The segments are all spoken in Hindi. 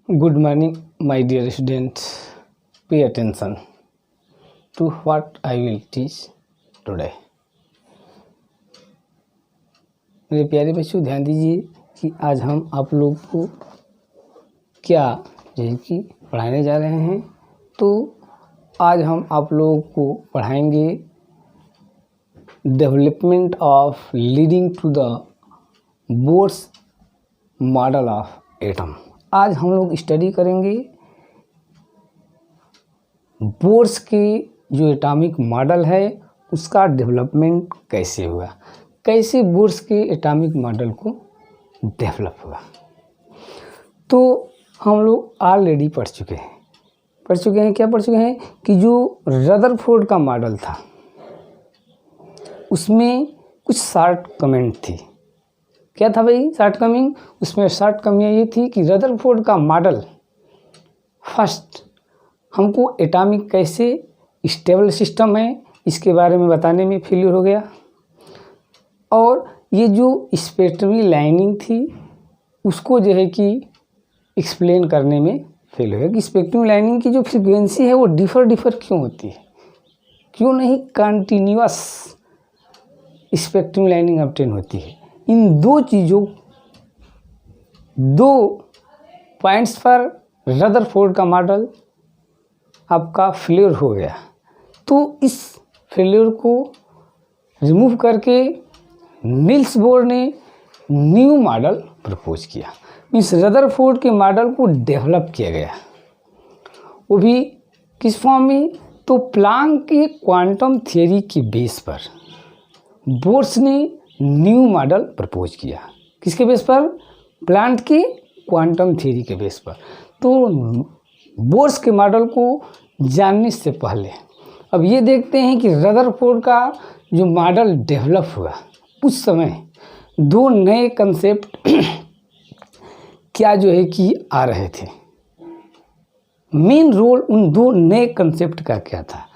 Good morning, my dear students. Pay attention to what I will teach today. मेरे प्यारे बच्चों, ध्यान दीजिए कि आज हम आप लोग को क्या जो है कि पढ़ाने जा रहे हैं। तो आज हम आप लोगों को पढ़ाएंगे development of leading to the Bohr's model of atom. आज हम लोग स्टडी करेंगे बोर्स के जो एटॉमिक मॉडल है उसका डेवलपमेंट कैसे हुआ, कैसे बोर्स के एटॉमिक मॉडल को डेवलप हुआ। तो हम लोग ऑलरेडी पढ़ चुके हैं क्या पढ़ चुके हैं कि जो रदरफोर्ड का मॉडल था उसमें कुछ शॉर्ट कमेंट थी। क्या था भाई शॉर्ट कमिंग? उसमें शॉर्ट कमियाँ ये थी कि रदरफोर्ड का मॉडल फर्स्ट हमको एटॉमिक कैसे स्टेबल सिस्टम है इसके बारे में बताने में फेल्यूर हो गया, और ये जो स्पेक्ट्रमी लाइनिंग थी उसको जो है कि एक्सप्लेन करने में फेल हो गया कि स्पेक्ट्रमी लाइनिंग की जो फ्रीक्वेंसी है वो डिफ़र क्यों होती है, क्यों नहीं कंटिन्यूअस स्पेक्ट्रमी लाइनिंग ऑब्टेन होती है। इन दो चीज़ों, दो पॉइंट्स पर रदरफोर्ड का मॉडल आपका फेल्योर हो गया। तो इस फेल्योर को रिमूव करके नील्स बोर ने न्यू मॉडल प्रपोज किया। इस रदरफोर्ड के मॉडल को डेवलप किया गया, वो भी किस फॉर्म में? तो प्लांक के क्वांटम थियरी के बेस पर बोर्स ने न्यू मॉडल प्रपोज किया। किसके बेस पर? प्लांक के क्वांटम थियरी के बेस पर। तो बोर्स के मॉडल को जानने से पहले अब ये देखते हैं कि रदरफोर्ड का जो मॉडल डेवलप हुआ उस समय दो नए कंसेप्ट क्या जो है कि आ रहे थे। मेन रोल उन दो नए कंसेप्ट का क्या था?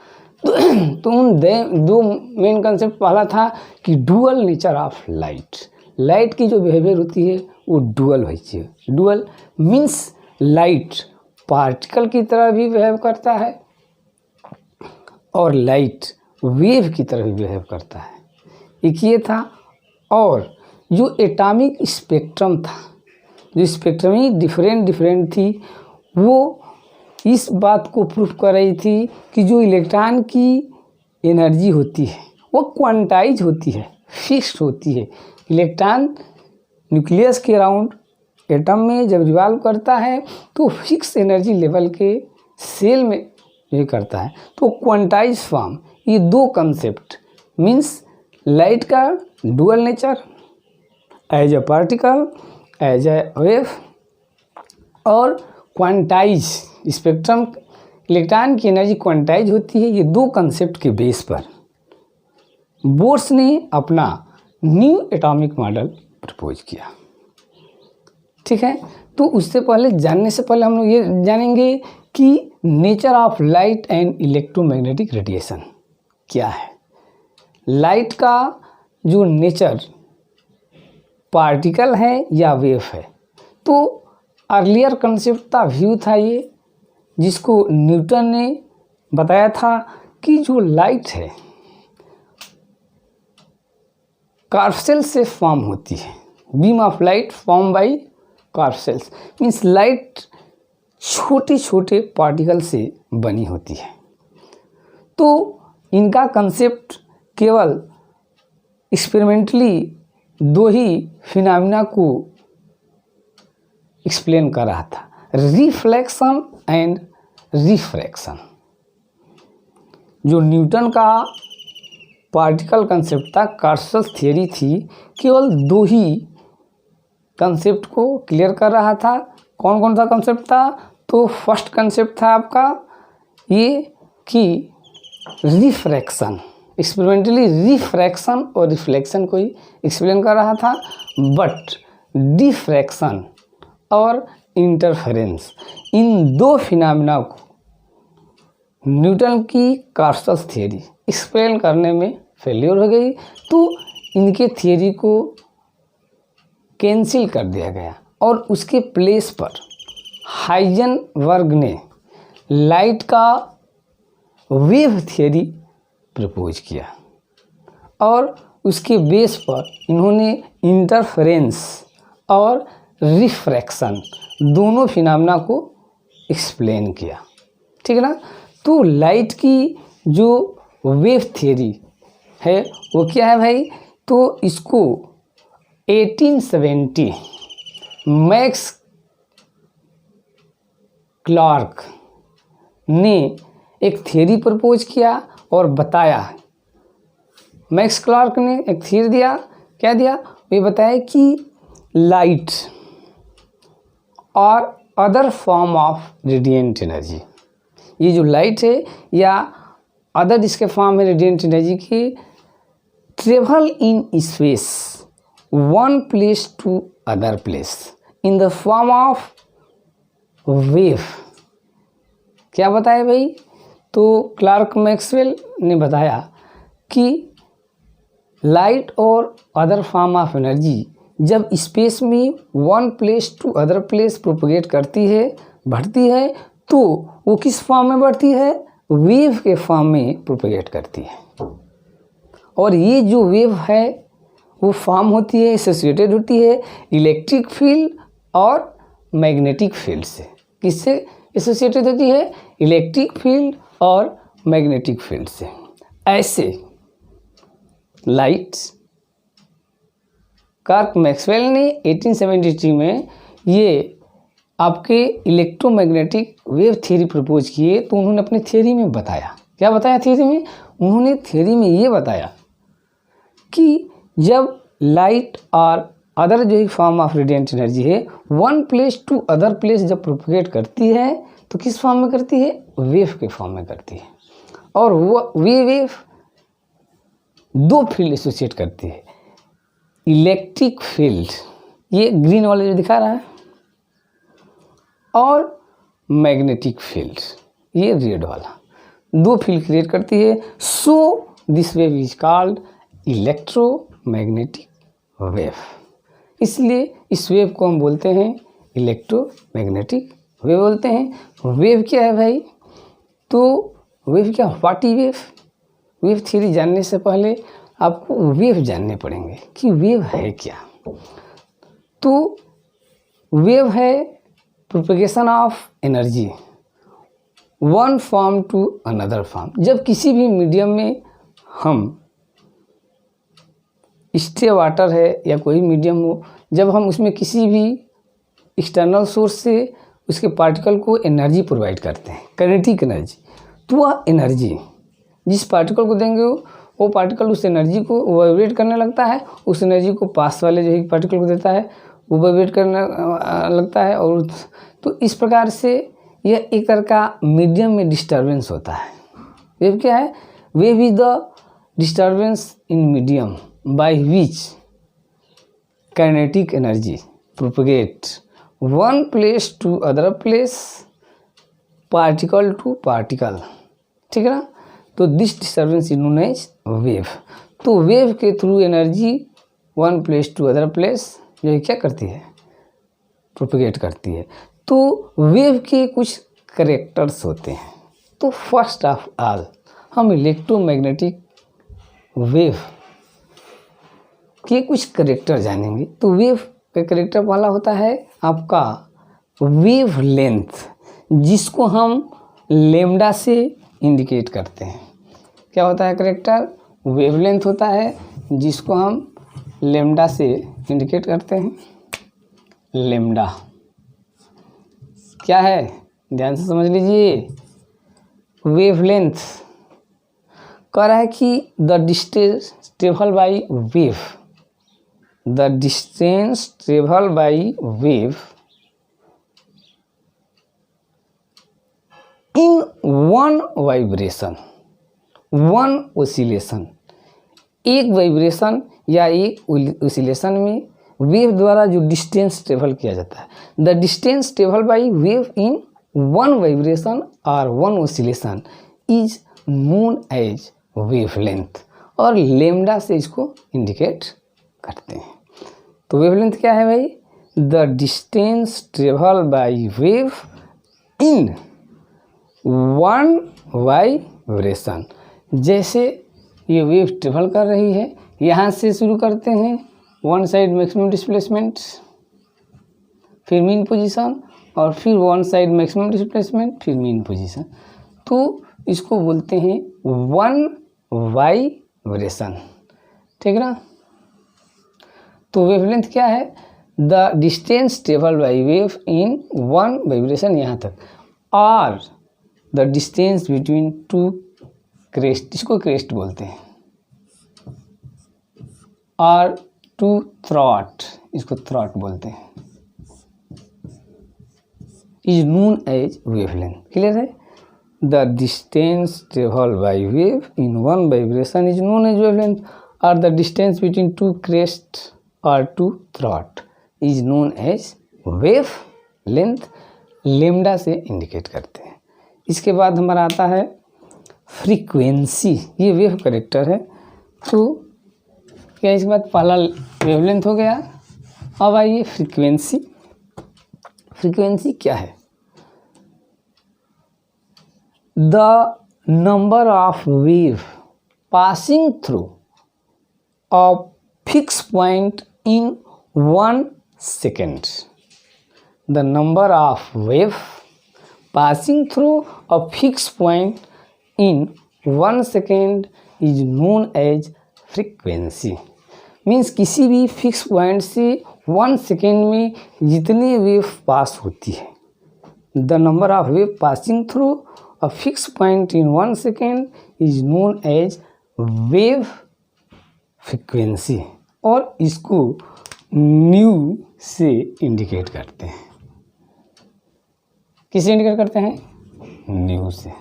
तो उन दो मेन कंसेप्ट पहला था कि डुअल नेचर ऑफ लाइट की जो बिहेवियर होती है वो डुअल होती है। डुअल मीन्स लाइट पार्टिकल की तरह भी बिहेव करता है और लाइट वेव की तरह भी बिहेव करता है, एक ये था। और जो एटॉमिक स्पेक्ट्रम था, जो स्पेक्ट्रम ही डिफरेंट थी, वो इस बात को प्रूफ कर रही थी कि जो इलेक्ट्रॉन की एनर्जी होती है वो क्वांटाइज होती है, फिक्स्ड होती है। इलेक्ट्रॉन न्यूक्लियस के अराउंड एटम में जब रिवॉल्व करता है तो फिक्स एनर्जी लेवल के सेल में ये करता है, तो क्वांटाइज फॉर्म। ये दो कंसेप्ट मीन्स लाइट का dual nature as a particle, as a wave, और क्वांटाइज स्पेक्ट्रम इलेक्ट्रॉन की एनर्जी क्वांटाइज होती है। ये दो कंसेप्ट के बेस पर बोर्स ने अपना न्यू एटॉमिक मॉडल प्रपोज किया। ठीक है, तो उससे पहले जानने से पहले हम लोग ये जानेंगे कि nature of light and electromagnetic radiation क्या है। लाइट का जो नेचर पार्टिकल है या वेव है, तो अर्लियर कंसेप्ट था, व्यू था ये, जिसको न्यूटन ने बताया था कि जो लाइट है कार्सेल से फॉर्म होती है। Beam of light form by corpuscles means light छोटे छोटे पार्टिकल से बनी होती है। तो इनका कंसेप्ट केवल एक्सपेरिमेंटली दो ही फिनोमेना को एक्सप्लेन कर रहा था, रिफ्लेक्शन एंड रिफ्रैक्शन। जो न्यूटन का पार्टिकल कंसेप्ट था, कार्सल थियरी थी, केवल दो ही कंसेप्ट को क्लियर कर रहा था। कौन कौन सा कंसेप्ट था? तो फर्स्ट कंसेप्ट था आपका ये कि रिफ्रैक्शन, एक्सपेरिमेंटली रिफ्रैक्शन और रिफ्लेक्शन को ही एक्सप्लेन कर रहा था। बट डिफ्रैक्शन और इंटरफेरेंस, इन दो फिनोमेना को न्यूटन की कार्सल थियरी एक्सप्लेन करने में फेल्योर हो गई, तो इनके थियरी को कैंसिल कर दिया गया और उसके प्लेस पर हाइजेनबर्ग ने लाइट का वेव थियरी प्रपोज किया और उसके बेस पर इन्होंने इंटरफेरेंस और रिफ्रैक्शन दोनों फिनोमेना को एक्सप्लेन किया। ठीक है ना। तो लाइट की जो वेव थियरी है वो क्या है भाई, तो इसको 1870 मैक्स क्लार्क ने एक थियरी प्रपोज किया और बताया। मैक्स क्लार्क ने एक थियरी दिया, क्या दिया, ये बताया कि लाइट और other form of radiant energy, ये जो लाइट है या अदर इसके फॉर्म है रेडिएंट एनर्जी की, travel in space one place to other place in the form of wave. क्या बताया भाई, तो क्लार्क मैक्सवेल ने बताया कि लाइट और अदर फॉर्म ऑफ एनर्जी जब स्पेस में one place to other place propagate करती है, बढ़ती है, तो वो किस फॉर्म में बढ़ती है, वेव के फॉर्म में प्रोपगेट करती है। और ये जो वेव है वो फॉर्म होती है, एसोसिएटेड होती है इलेक्ट्रिक फील्ड और मैग्नेटिक फील्ड से। किससे एसोसिएटेड होती है, इलेक्ट्रिक फील्ड और मैग्नेटिक फील्ड से। ऐसे लाइट क्लार्क मैक्सवेल ने 1873 में ये आपके इलेक्ट्रोमैग्नेटिक वेव थ्योरी प्रपोज किए। तो उन्होंने अपनी थ्योरी में बताया, क्या बताया थ्योरी में, उन्होंने थ्योरी में ये बताया कि जब लाइट और अदर जो फॉर्म ऑफ रेडिएंट एनर्जी है one place to other place जब प्रोपगेट करती है तो किस फॉर्म में करती है, वेव के फॉर्म में करती है। और वो वेव दो फील्ड एसोसिएट करती है, इलेक्ट्रिक फील्ड, ये ग्रीन वाला जो दिखा रहा है, और मैग्नेटिक फील्ड, ये रेड वाला, दो फील्ड क्रिएट करती है। So this wave is called electromagnetic wave. इसलिए इस वेव को हम बोलते हैं इलेक्ट्रोमैग्नेटिक वेव बोलते हैं। वेव क्या है भाई, तो वेव क्या, what is wave. Wave theory जानने से पहले आपको वेव जानने पड़ेंगे कि वेव है क्या। तो वेव है propagation of energy one form to another form. जब किसी भी मीडियम में हम स्टे वाटर है या कोई मीडियम हो, जब हम उसमें किसी भी एक्सटर्नल सोर्स से उसके पार्टिकल को एनर्जी प्रोवाइड करते हैं, काइनेटिक एनर्जी, तो वह एनर्जी जिस पार्टिकल को देंगे वो पार्टिकल उस एनर्जी को वाइब्रेट करने लगता है, उस एनर्जी को पास वाले जो पार्टिकल को देता है वो वाइब्रेट करने लगता है। और तो इस प्रकार से यह एक तरह का मीडियम में डिस्टर्बेंस होता है। वेव क्या है, wave is the disturbance in medium by which kinetic energy propagate one place to other place, particle to particle। ठीक है ना। तो this disturbance is known as wave. तो वेव के through energy one place to other place जो क्या करती है, प्रोपगेट करती है। तो वेव के कुछ करेक्टर्स होते हैं। तो फर्स्ट ऑफ ऑल हम इलेक्ट्रोमैग्नेटिक वेव के कुछ करेक्टर जानेंगे। तो वेव का करेक्टर वाला होता है आपका वेव लेंथ, जिसको हम लेमडा से इंडिकेट करते हैं। क्या होता है करेक्टर, वेव लेंथ होता है जिसको हम लेमडा से इंडिकेट करते हैं। लेमडा क्या है, ध्यान से समझ लीजिए। वेव लेंथ कह रहा है कि the distance travel by wave, the distance traveled by wave in one vibration, one oscillation। एक वाइब्रेशन या एक ओसिलेशन में वेव द्वारा जो डिस्टेंस ट्रेवल किया जाता है, the distance travel by wave in one vibration or one oscillation is known as wave length. और लेमडा से इसको इंडिकेट करते हैं। तो वेवलेंथ क्या है भाई, the distance travel by wave in one vibration. जैसे ये वेव ट्रेवल कर रही है, यहाँ से शुरू करते हैं वन साइड मैक्सिमम डिस्प्लेसमेंट, फिर मीन पोजीशन, और फिर वन साइड मैक्सिमम डिस्प्लेसमेंट, फिर मीन पोजीशन। तो इसको बोलते हैं वन वाइब्रेशन, ठीक है ना। तो वेवलेंथ क्या है? The distance travel by wave in one vibration, यहाँ तक, और the distance between two crest, इसको क्रेस्ट बोलते हैं, और टू थ्रॉट, इसको थ्रॉट बोलते हैं, is known as wavelength. Clear है? The distance travel by wave in one vibration is known as wavelength, और the distance between two crest और two throat is known as wave length, lambda से इंडिकेट करते हैं। इसके बाद हमारा आता है फ्रीक्वेंसी, ये वेव करेक्टर है। तो क्या इसके बाद पहला वेवलेंथ हो गया। अब आइए फ्रीक्वेंसी। फ्रीक्वेंसी क्या है? The number of wave passing through a fix point in 1 second. The number of wave passing through a fixed point in 1 second is known as frequency. Means किसी भी फिक्स पॉइंट से 1 सेकेंड में जितनी वेव पास होती है, the number of wave passing through a fix point in 1 second is known as wave frequency, और इसको न्यू से इंडिकेट करते हैं। किसे इंडिकेट करते हैं? न्यू से।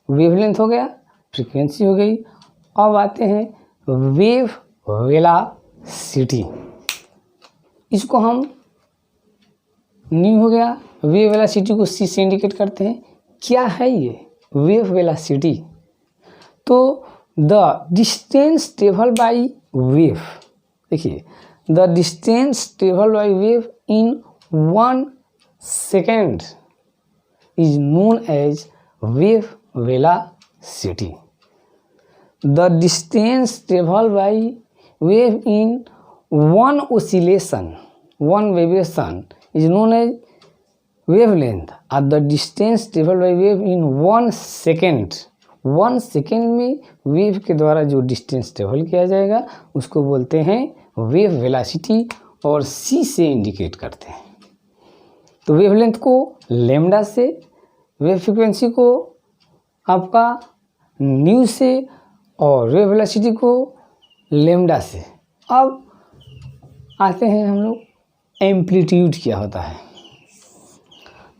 वेवलेंथ हो गया, फ्रीक्वेंसी हो गई। अब आते हैं वेव वेलोसिटी, इसको हम न्यू हो गया, वेव वेलोसिटी को सी से इंडिकेट करते हैं। क्या है ये वेव वेलोसिटी? तो the distance travel by wave, देखिए, the distance travel by wave in 1 second is known as wave velocity. The distance travel by wave in 1 oscillation, 1 vibration is known as wavelength, और the distance travel by wave in 1 second, 1 second में वेव के द्वारा जो डिस्टेंस ट्रेवल किया जाएगा उसको बोलते हैं वेव वेलोसिटी, और सी से इंडिकेट करते हैं। तो वेवलेंथ को लेमडा से, वेव फ्रीक्वेंसी को आपका न्यू से, और वेव वेलोसिटी को लेमडा से। अब आते हैं हम लोग एम्पलीट्यूड क्या होता है।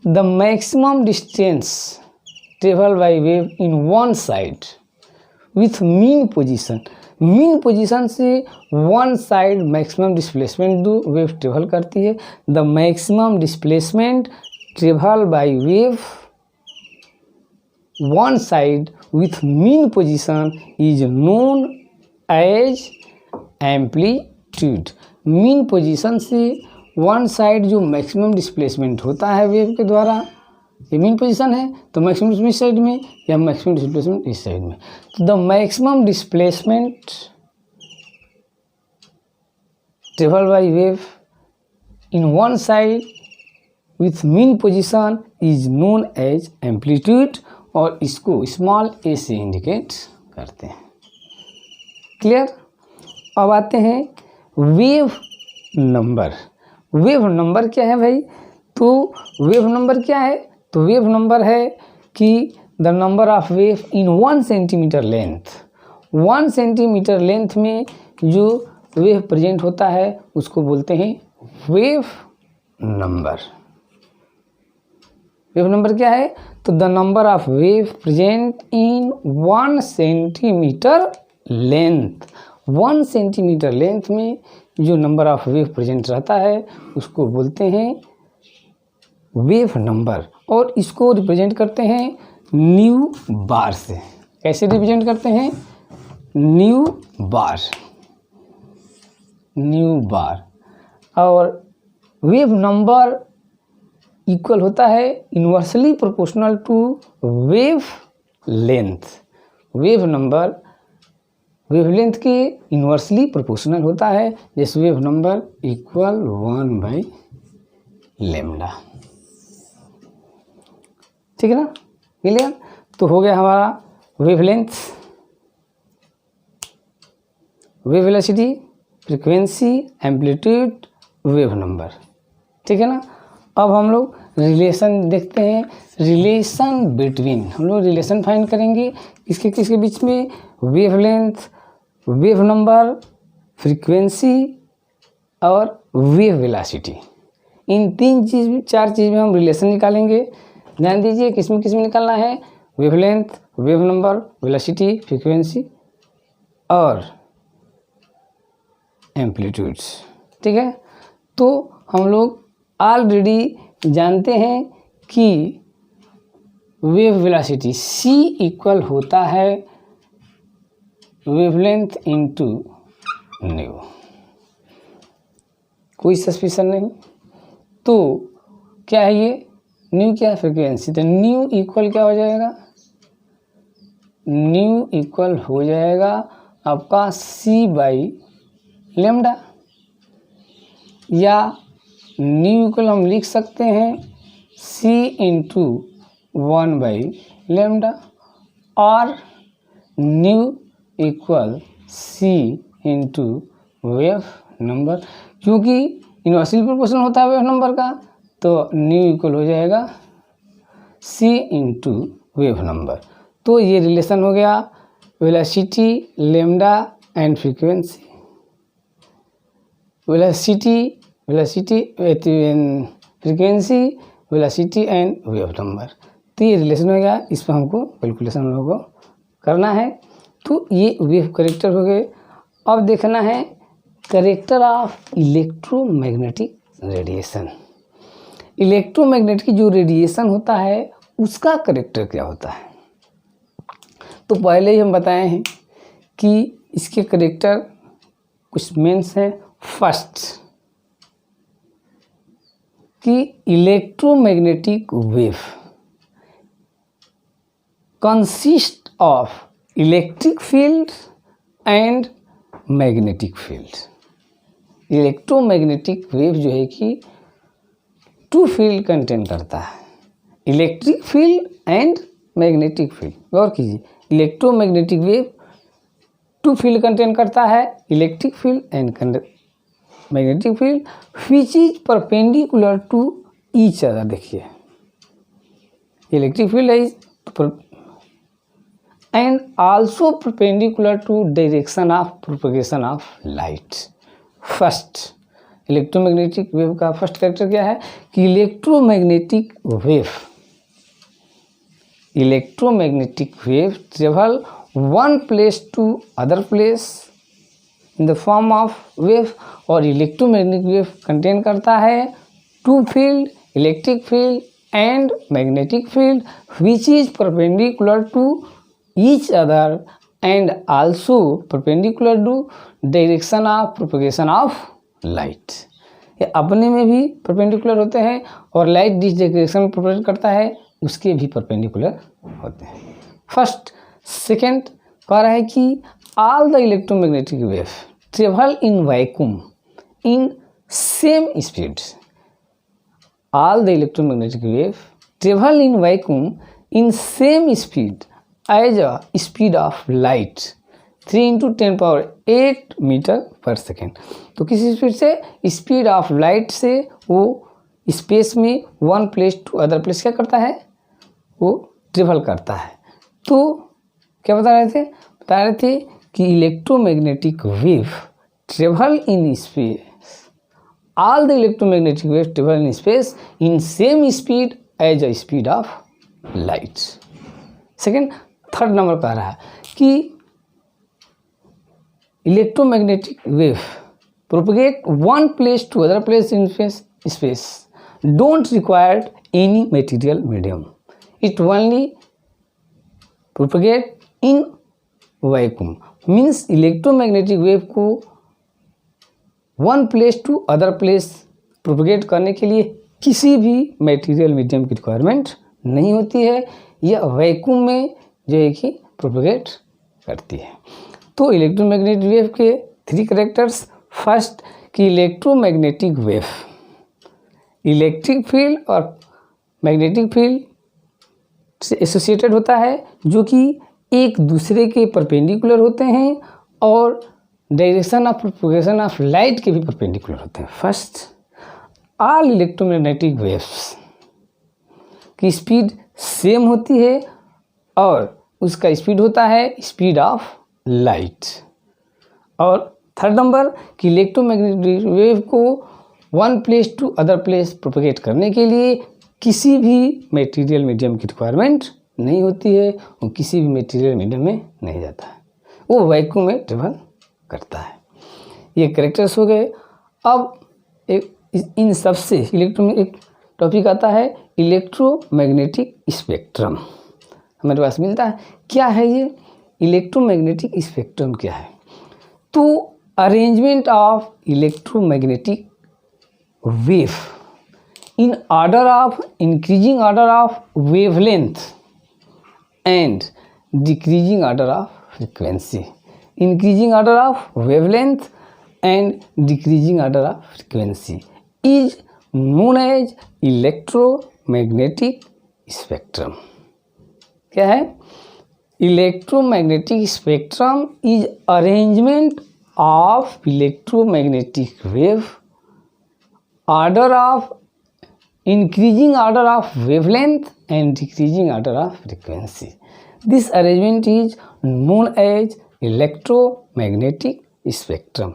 The maximum distance travel by wave in one side with mean position, mean position से वन साइड मैक्सिमम डिस्प्लेसमेंट दो वेव ट्रेवल करती है। The maximum displacement travel by wave one side with mean position is known as amplitude. Mean position से वन साइड जो मैक्सिमम डिस्प्लेसमेंट होता है वेव के द्वारा, ये मीन पोजीशन है, तो मैक्सिमम इस साइड में या मैक्सिमम डिस्प्लेसमेंट इस साइड में। तो the maximum displacement travel by wave in one side with mean position is known as amplitude, और इसको स्मॉल ए से इंडिकेट करते हैं। क्लियर? अब आते हैं वेव नंबर। वेव नंबर क्या है भाई? तो वेव नंबर क्या है? तो वेव नंबर है कि the number of wave in 1 centimetre length, 1 centimetre length में जो वेव प्रेजेंट होता है उसको बोलते हैं वेव नंबर। वेव नंबर क्या है? तो the number of wave present in 1 centimetre length, 1 centimetre length में जो नंबर ऑफ वेव प्रेजेंट रहता है उसको बोलते हैं वेव नंबर, और इसको रिप्रेजेंट करते हैं न्यू बार से। कैसे रिप्रेजेंट करते हैं? Nu bar, nu bar. और वेव नंबर इक्वल होता है inversely proportional to wave length. Wave number wavelength के इन्वर्सली प्रोपोर्शनल होता है, जैसे वेव नंबर इक्वल 1/λ। ठीक है ना, क्लियर? तो हो गया हमारा wavelength, wave velocity, frequency, amplitude, wave number. ठीक है ना। अब हम लोग रिलेशन देखते हैं, रिलेशन बिटवीन, हम लोग रिलेशन फाइंड करेंगे किसके किसके बीच में, वेवलेंथ, वेव नंबर, फ्रीक्वेंसी और वेव वेलोसिटी। इन चार चीज़ में हम रिलेशन निकालेंगे। ध्यान दीजिए किस में निकालना है, wavelength, wave number, velocity, frequency और एम्पलीट्यूड्स। ठीक है, तो हम लोग ऑलरेडी जानते हैं कि वेव वेलोसिटी c इक्वल होता है वेवलेंथ इंटू न्यू, कोई सस्पिशन नहीं। तो क्या है ये, न्यू क्या है, फ्रीक्वेंसी। तो न्यू इक्वल क्या हो जाएगा, न्यू इक्वल हो जाएगा आपका c/λ, या न्यू इक्वल हम लिख सकते हैं c इंटू 1/λ, और new equal c into wave number. क्योंकि इन्वर्सली प्रोपोर्शनल होता है वेव नंबर का, तो न्यू इक्वल हो जाएगा c इंटू वेव नंबर। तो ये रिलेशन हो गया velocity, lambda and frequency, velocity frequency, velocity and wave number. तो ये रिलेशन हो गया, इस पर हमको कैलकुलेशन हम लोगों को करना है। तो ये वेव करेक्टर हो गए। अब देखना है character of electromagnetic radiation. Electromagnetic जो रेडिएशन होता है उसका करेक्टर क्या होता है। तो पहले ही हम बताए हैं कि इसके करेक्टर कुछ मेंस हैं। फर्स्ट कि electromagnetic wave consist of electric field and magnetic field. Electromagnetic wave जो है कि टू फील्ड कंटेन करता है, electric field and magnetic field. गौर कीजिए, electromagnetic wave two field contain करता है, electric field and magnetic field, which is perpendicular to each other. देखिए electric field is and also perpendicular to direction of propagation of light. First electromagnetic wave का फर्स्ट कैरेक्टर क्या है कि electromagnetic wave travel one place to other place in the form of wave. और इलेक्ट्रोमैग्नेटिक वेव कंटेन करता है two field, electric field and magnetic field, which is perpendicular to each other and also perpendicular to direction of propagation of light. ये अपने में भी परपेंडिकुलर होते हैं और लाइट जिस डायरेक्शन में प्रोपगेट करता है उसके भी परपेंडिकुलर होते हैं। फर्स्ट सेकेंड कह रहा है कि all the electromagnetic wave travel in vacuum in same speed. All the electromagnetic wave travel in vacuum in same speed as a speed of light 3 × 10⁸ metre per second. तो किस स्पीड से, स्पीड ऑफ लाइट से वो स्पेस में one place to other place क्या करता है, वो ट्रेवल करता है। तो क्या बता रहे थे कि electromagnetic wave travel in space, all the electromagnetic wave travel in space in same speed as a speed of light. Second third number कह रहा है कि electromagnetic wave propagate one place to other place in space don't require any material medium, it only propagate in vacuum. Means electromagnetic wave को one place to other place propagate करने के लिए किसी भी मटेरियल मीडियम की रिक्वायरमेंट नहीं होती है, यह वैक्यूम में जो है कि प्रोपेगेट करती है। तो इलेक्ट्रोमैग्नेटिक वेव के 3 कैरेक्टर्स, फर्स्ट कि इलेक्ट्रोमैग्नेटिक वेव इलेक्ट्रिक फील्ड और मैग्नेटिक फील्ड से एसोसिएटेड होता है, जो कि एक दूसरे के परपेंडिकुलर होते हैं और direction of propagation of light के भी परपेंडिकुलर होते हैं। फर्स्ट, ऑल इलेक्ट्रोमैग्नेटिक वेव्स की स्पीड सेम होती है और उसका स्पीड होता है स्पीड ऑफ लाइट। और थर्ड नंबर कि इलेक्ट्रोमैग्नेटिक वेव को one place to other place propagate करने के लिए किसी भी मटेरियल मीडियम की रिक्वायरमेंट नहीं होती है, वो किसी भी मटेरियल मीडियम में नहीं जाता है, वो वैक्यूम में ट्रेवल करता है। ये कैरेक्टर्स हो गए। अब इन सब से एक टॉपिक आता है इलेक्ट्रोमैग्नेटिक स्पेक्ट्रम, हमारे पास मिलता है। क्या है ये इलेक्ट्रोमैग्नेटिक स्पेक्ट्रम? क्या है? तो arrangement of electromagnetic wave in order of increasing order of wavelength and decreasing order of frequency. Increasing order of wavelength and decreasing order of frequency is known as electromagnetic spectrum. क्या है? Electromagnetic spectrum is arrangement of electromagnetic wave, order of increasing order of wavelength and decreasing order of frequency. This arrangement is known as electromagnetic spectrum.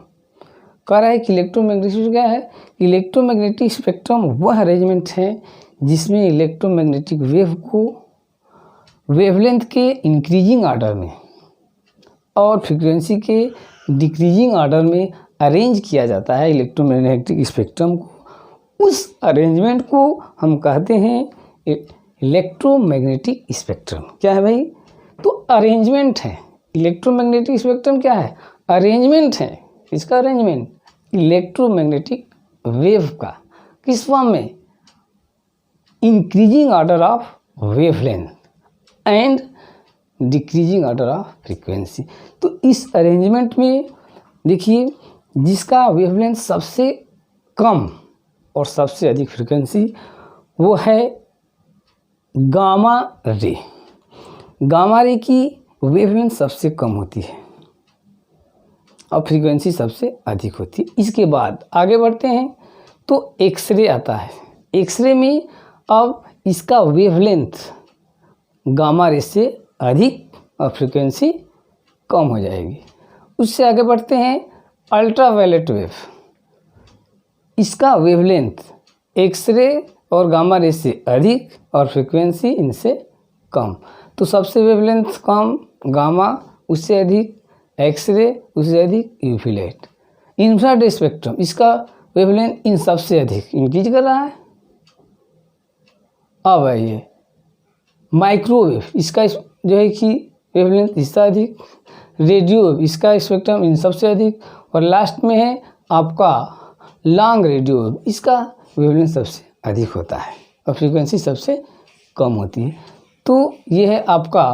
कह रहा है कि इलेक्ट्रोमैग्नेटिक क्या है? इलेक्ट्रोमैग्नेटिक स्पेक्ट्रम वह अरेंजमेंट है जिसमें इलेक्ट्रोमैग्नेटिक वेव को वेवलेंथ के इंक्रीजिंग ऑर्डर में और फ्रीक्वेंसी के डिक्रीजिंग ऑर्डर में अरेंज किया जाता है। इलेक्ट्रोमैग्नेटिक स्पेक्ट्रम को, उस अरेंजमेंट को हम कहते हैं इलेक्ट्रोमैग्नेटिक स्पेक्ट्रम। क्या है भाई? तो अरेंजमेंट है। इलेक्ट्रोमैग्नेटिक स्पेक्ट्रम क्या है? अरेंजमेंट है। इसका अरेंजमेंट इलेक्ट्रोमैग्नेटिक वेव का किस फॉर्म में? Increasing order of wavelength and decreasing order of frequency. तो इस अरेंजमेंट में देखिए, जिसका वेवलेंथ सबसे कम और सबसे अधिक फ्रीक्वेंसी वो है गामा रे। गामा रे की वेवलेंथ सबसे कम होती है और फ्रीक्वेंसी सबसे अधिक होती है। इसके बाद आगे बढ़ते हैं तो एक्सरे आता है। एक्सरे में अब इसका वेवलेंथ गामा रे से अधिक और फ्रीक्वेंसी कम हो जाएगी। उससे आगे बढ़ते हैं अल्ट्रावायलेट वेव। इसका वेवलेंथ एक्सरे और गामा रे से अधिक और फ्रीक्वेंसी इनसे कम। तो सबसे वेवलेंथ कम गामा, उससे अधिक एक्सरे, उससे अधिक यूवी लाइट। इंफ्रारेड स्पेक्ट्रम, इसका वेवलेंथ इन सबसे अधिक इंक्रीज कर रहा है। अब आइए माइक्रोवेव, इसका जो है कि वेवलेंथ इससे अधिक। रेडियो वेव, इसका स्पेक्ट्रम इन सबसे अधिक। और लास्ट में है आपका लॉन्ग रेडियो वेव, इसका वेवलेंथ सबसे अधिक होता है और फ्रीक्वेंसी सबसे कम होती है। तो ये है आपका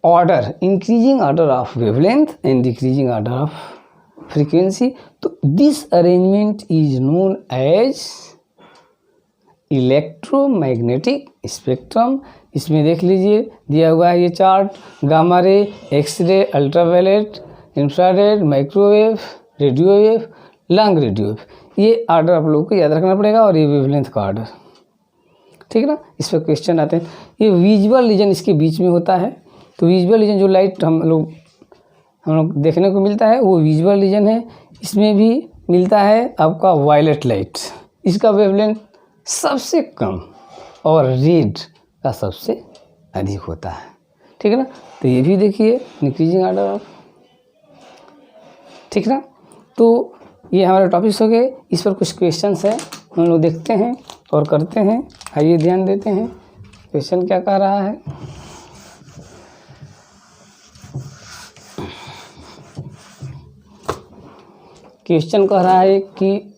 order, increasing order of wavelength and decreasing order of frequency. तो this arrangement is known as electromagnetic spectrum. इसमें देख लीजिए दिया हुआ है ये chart, gamma ray, X-ray, ultraviolet, infrared, microwave, radio wave, long radio wave. ये ऑर्डर आप लोगों को याद रखना पड़ेगा और ये वेवलेंथ का ऑर्डर, ठीक है ना। इस पर क्वेश्चन आते हैं। ये विजुअल रीजन इसके बीच में होता है। तो विजुअल रीजन जो लाइट हम लोग देखने को मिलता है वो विजुअल रीजन है। इसमें भी मिलता है आपका वायलेट लाइट, इसका वेवलेंथ सबसे कम और रेड का सबसे अधिक होता है, ठीक है ना। तो ये भी देखिए इंक्रीजिंग ऑर्डर ऑफ, ठीक है ना। तो ये हमारे टॉपिक्स हो गए। इस पर कुछ क्वेश्चंस है, हम लोग देखते हैं और करते हैं। आइए ध्यान देते हैं क्वेश्चन क्या कह रहा है। क्वेश्चन कह रहा है कि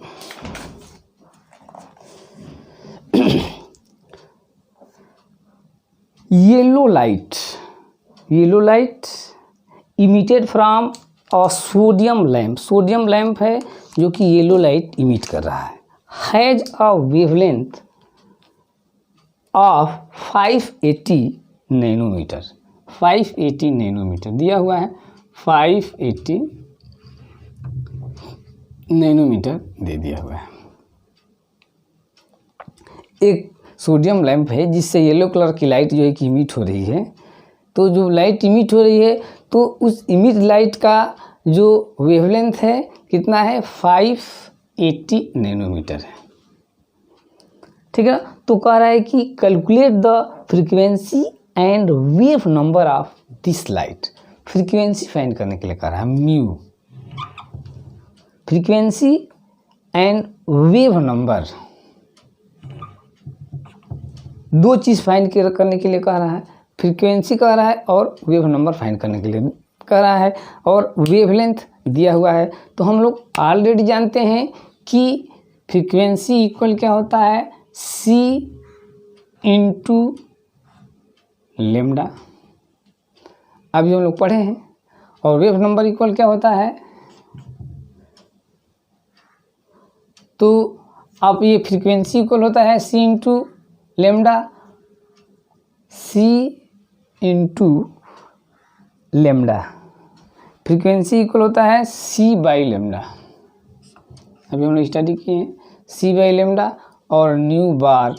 yellow light emitted from a sodium lamp है जो कि येलो लाइट इमिट कर रहा है, has a wavelength of 580 nanometre. 580 nanometre दिया हुआ है, 580 नैनोमीटर दे दिया हुआ है। एक सोडियम लैंप है जिससे येलो कलर की लाइट जो है कि इमिट हो रही है। तो जो लाइट इमिट हो रही है तो उस इमिट लाइट का जो वेवलेंथ है कितना है, 580 नैनोमीटर है। ठीक है ना। तो कह रहा है कि calculate the frequency and wave number of this light. Frequency find करने के लिए कह रहा है, mu frequency and wave number, दो चीज़ फाइंड करने के लिए कह रहा है। फ्रीक्वेंसी कह रहा है और वेव नंबर फाइंड करने के लिए कह रहा है, और वेवलेंथ दिया हुआ है। तो हम लोग ऑलरेडी जानते हैं कि फ्रीक्वेंसी इक्वल क्या होता है, c इंटू लेमडा, अभी हम लोग पढ़े हैं। और वेव नंबर इक्वल क्या होता है, तो अब ये फ्रीक्वेंसी इक्वल होता है c into lambda, c into lambda. Frequency equal होता है c बाई लेमडा, अभी हम लोग स्टडी किए हैं, c बाई लेमडा। और न्यू बार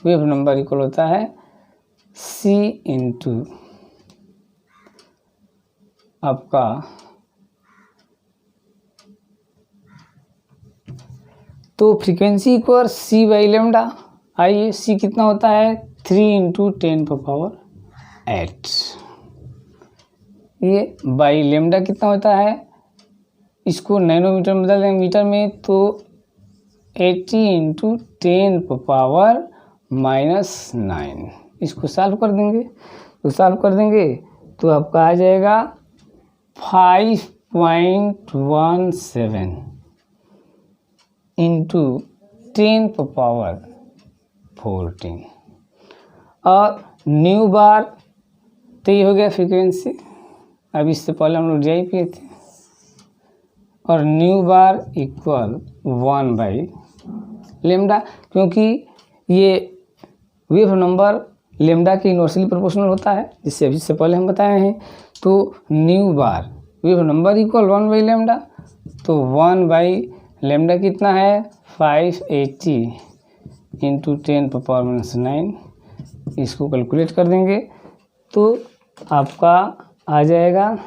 वेव नंबर इक्वल होता है c इंटू आपका तो frequency equal c by lambda. आइए c कितना होता है, 3 इंटू 10⁸। ये बाई लेमडा कितना होता है, इसको नैनोमीटर में बदल देंगे मीटर में, तो 80 इंटू 10⁻⁹। इसको सॉल्व कर देंगे, तो आपका आ जाएगा 5.17 इंटू 10⁻14। और न्यू बार तो ये हो गया फ्रीक्वेंसी, अब इससे पहले हम लोग जाई किए थे। और new bar equal 1 by lambda, क्योंकि ये वेव नंबर लेमडा के इनवर्सली प्रोपोर्शनल होता है, जिससे अभी से पहले हम बताए हैं। तो new bar wave number equal 1 by lambda, तो 1 बाई लेमडा कितना है, 580 इंटू 10⁻⁹। इसको कैलकुलेट कर देंगे तो आपका आ जाएगा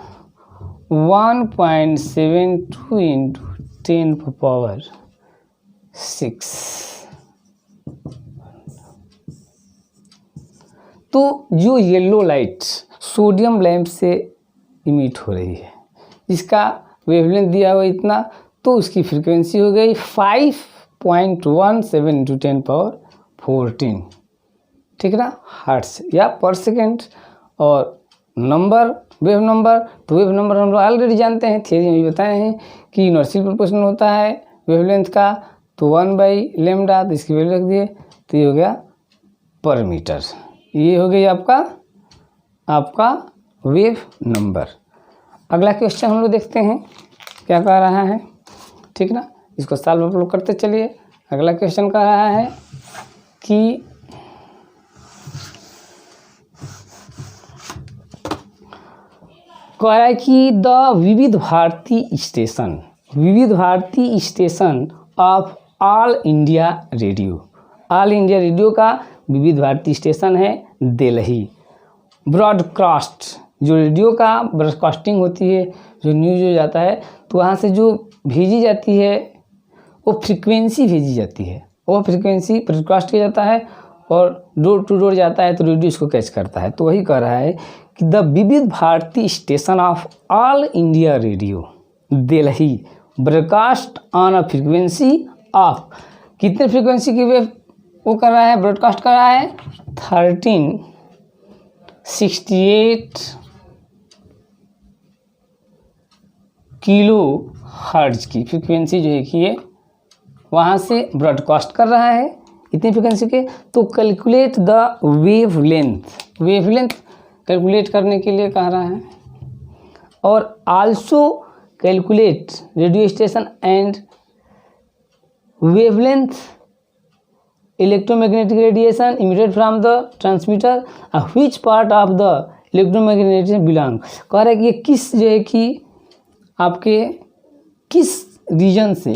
1.72 इंटू 10⁻6। तो जो येलो लाइट सोडियम लैंप से इमिट हो रही है, इसका वेवलेंथ दिया हुआ इतना, तो उसकी फ्रीक्वेंसी हो गई 5.17 इंटू 10⁻14, ठीक है ना, हर्ट्ज या पर सेकेंड। और नंबर वेव नंबर, तो वेव नंबर हम लोग ऑलरेडी जानते हैं, थियरी में भी बताए हैं कि इनवर्सली प्रोपोर्शनल होता है वेवलेंथ का, तो 1 बाई लेमडा, तो इसकी वैल्यू रख दिए, तो ये हो गया पर मीटर। ये हो गई आपका वेव नंबर। अगला क्वेश्चन हम लोग देखते हैं क्या कह रहा है, ठीक ना, इसको सॉल्व हम लोग करते चलिए। अगला क्वेश्चन कह रहा है कि कह रहा है कि the Vividh Bharati station of All India Radio का विविध भारती स्टेशन है दिल्ली। ब्रॉडकास्ट, जो रेडियो का ब्रॉडकास्टिंग होती है, जो न्यूज़ हो जाता है, तो वहाँ से जो भेजी जाती है वो फ्रीक्वेंसी भेजी जाती है, वो फ्रीक्वेंसी ब्रॉडकास्ट किया जाता है और डोर टू डोर जाता है, तो रेडियो इसको कैच करता है। तो वही कह रहा है कि the Vividh Bharati station of All India Radio Delhi broadcast on a frequency of, कितने फ्रीक्वेंसी की वेव वो कर रहा है, ब्रॉडकास्ट कर रहा है, 1368 किलो हर्ट्ज की फ्रीक्वेंसी जो है कि ये वहाँ से ब्रॉडकास्ट कर रहा है। इतनी फ्रिक्वेंसी के। तो कैलकुलेट द वेवलेंथ कैलकुलेट करने के लिए कह रहा है, और also calculate radio station and wavelength electromagnetic radiation emitted from the transmitter, which part of the electromagnetic radiation belong। कह रहा है कि ये किस जो है कि आपके किस रीजन से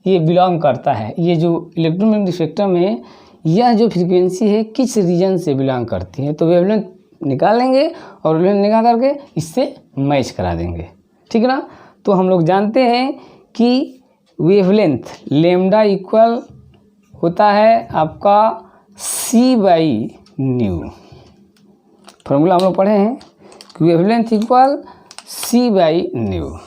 ये बिलोंग करता है, ये जो इलेक्ट्रोमैग्नेटिक स्पेक्ट्रम है यह जो फ्रीक्वेंसी है किस रीजन से बिलोंग करती है। तो वेवलेंथ निकालेंगे और वेवलेंथ निकाल करके इससे मैच करा देंगे, ठीक है ना। तो हम लोग जानते हैं कि वेवलेंथ लेमडा इक्वल होता है आपका C/ν। फॉर्मूला हम लोग पढ़े हैं कि वेवलेंथ इक्वल C/ν।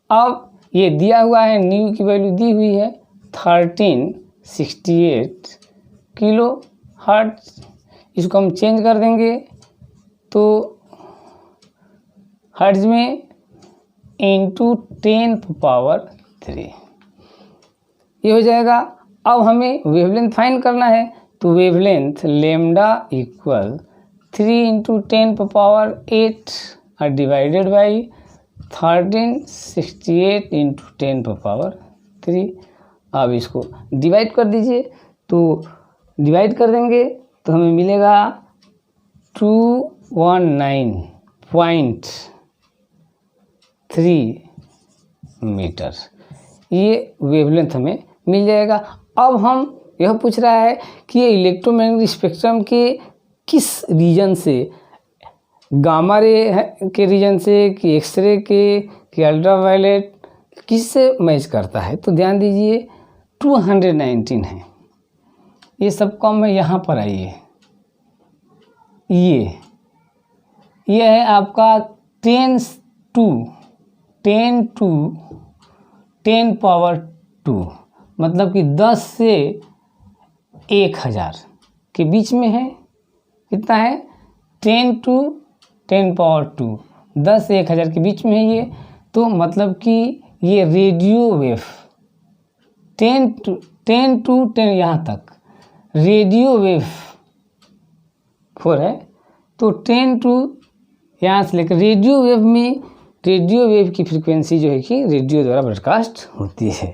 अब ये दिया हुआ है, न्यू की वैल्यू दी हुई है 1368 किलो हर्ट्ज। इसको हम चेंज कर देंगे तो हर्ट्ज में इंटू 10⁻³ ये हो जाएगा। अब हमें वेवलेंथ फाइंड करना है, तो wavelength lambda equal 3 × 10⁸ divided by 1368 × 10⁻³। अब इसको डिवाइड कर दीजिए, तो डिवाइड कर देंगे तो हमें मिलेगा 219.3 मीटर, ये वेवलेंथ हमें मिल जाएगा। अब हम यह पूछ रहा है कि ये इलेक्ट्रोमैग्नेटिक स्पेक्ट्रम के किस रीजन से, गामा रे के रीजन से कि एक्सरे के कि अल्ट्रावायलेट किससे मैच करता है। तो ध्यान दीजिए 219 है, ये सब कम है। यहाँ पर आइए, ये है आपका 10⁻², मतलब कि 10 से 1000 के बीच में है। कितना है 10⁻², 10 से 1000 के बीच में है ये। तो मतलब कि ये रेडियो वेव 10 to 10 यहाँ तक रेडियो वेव 4 है। तो 10 to यहाँ से लेकर रेडियो वेव में, रेडियो वेव की फ्रीक्वेंसी जो है कि रेडियो द्वारा ब्रॉडकास्ट होती है।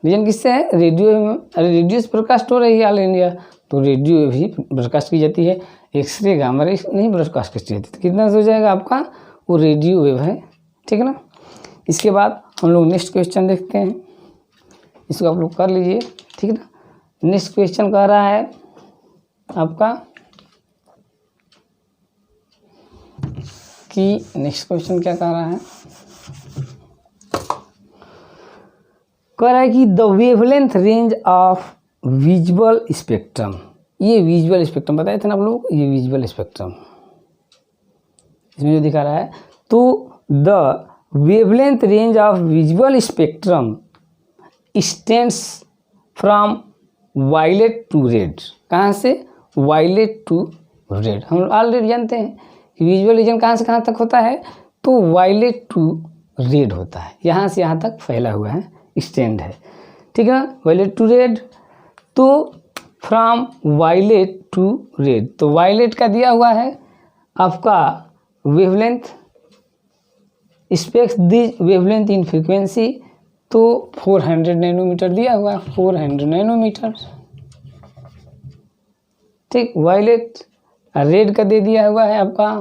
रीजन किससे है, रेडियो में। अरे रेडियो से ब्रॉडकास्ट हो रही है ऑल इंडिया, तो रेडियो वेव ही ब्रॉडकास्ट की जाती है, एक्सरे गामा रे नहीं ब्रॉडकास्ट की जाती। तो कितना हो जाएगा आपका, वो रेडियो वेव है, ठीक है ना। इसके बाद हम लोग नेक्स्ट क्वेश्चन देखते हैं, इसको आप लोग कर लीजिए, ठीक है ना। नेक्स्ट क्वेश्चन कह रहा है आपका कि नेक्स्ट क्वेश्चन क्या कह रहा है, कह रहा है कि the wavelength range of visual spectrum. ये विजुअल स्पेक्ट्रम बताए थे ना आप लोग, ये विजुअल स्पेक्ट्रम इसमें जो दिखा रहा है। तो the wavelength range of visual spectrum extends from violet to red. कहाँ से, वायलेट टू रेड। हम ऑलरेडी जानते हैं कि विजुअल रीजन कहाँ से कहाँ तक होता है, तो वायलेट टू रेड होता है, यहाँ से यहाँ तक फैला हुआ है, एक्सटेंड है, ठीक है ना। वायलेट टू रेड, तो फ्रॉम वायलेट टू रेड, तो वायलेट का दिया हुआ है आपका wavelength, specs this wavelength in frequency, तो 400 नैनोमीटर दिया हुआ है, 400 नैनोमीटर, ठीक। वायलेट रेड का दे दिया हुआ है आपका,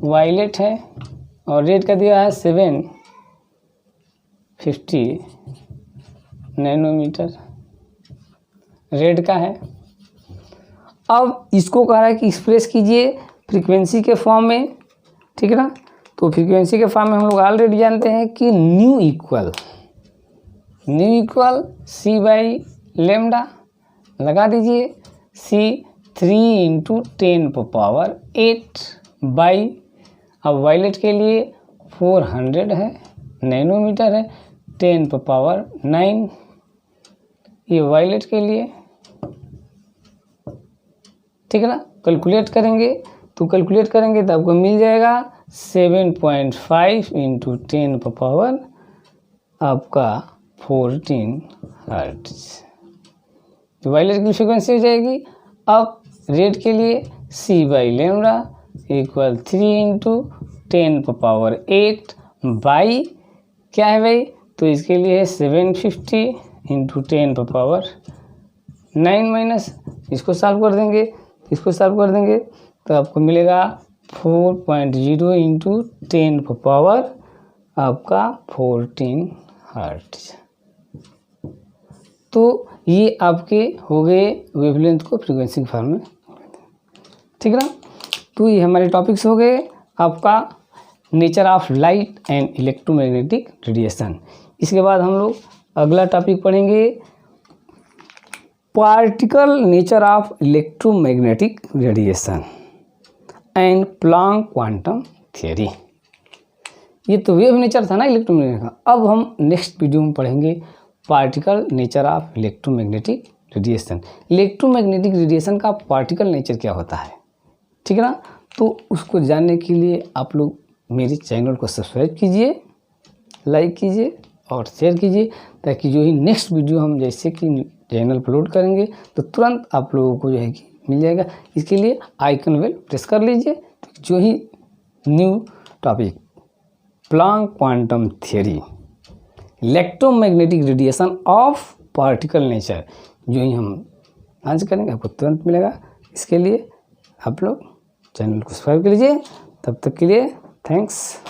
वायलेट है, और रेड का दिया है 750 नैनोमीटर रेड का है। अब इसको कह रहा है कि एक्सप्रेस कीजिए फ्रीक्वेंसी के फॉर्म में, ठीक है ना। तो फ्रीक्वेंसी के फॉर्म में हम लोग ऑलरेडी जानते हैं कि न्यू इक्वल C/λ लगा दीजिए। C 3 × 10⁸ बाई, अब वायलेट के लिए 400 है, नैनोमीटर है, 10⁹ ये वायलेट के लिए, ठीक है ना। कैलकुलेट करेंगे तो आपको मिल जाएगा 7.5 × 10⁻, आपका 14 हर्ट्ज। तो वायलेट की फ्रिक्वेंसी हो जाएगी। अब रेड के लिए c by lambda equal 3 into 10⁸ by क्या है भाई, तो इसके लिए है 750 इंटू 10⁻9 माइनस, इसको सॉल्व कर देंगे तो आपको मिलेगा 4.0 इंटू 10⁻14 हर्ट्ज। तो ये आपके हो गए वेवलेंथ को फ्रीक्वेंसी के फॉर्म में, ठीक है ना। तो ये हमारे टॉपिक्स हो गए आपका nature of light and electromagnetic radiation. इसके बाद हम लोग अगला टॉपिक पढ़ेंगे particle nature of electromagnetic radiation and Planck quantum theory. ये तो वेव नेचर था ना इलेक्ट्रोमैग्नेटिक का। अब हम नेक्स्ट वीडियो में पढ़ेंगे particle nature of electromagnetic radiation. Electromagnetic radiation का पार्टिकल नेचर क्या होता है, ठीक है ना। तो उसको जानने के लिए आप लोग मेरे चैनल को सब्सक्राइब कीजिए, लाइक कीजिए और शेयर कीजिए, ताकि जो ही नेक्स्ट वीडियो हम जैसे कि चैनल अपलोड करेंगे तो तुरंत आप लोगों को जो है कि मिल जाएगा। इसके लिए आइकन बेल प्रेस कर लीजिए, तो जो ही new topic Planck quantum theory electromagnetic radiation of particle nature जो ही हम आज करेंगे आपको तुरंत मिलेगा। इसके लिए आप लोग चैनल को सब्सक्राइब कर लीजिए। तब तक के लिए थैंक्स।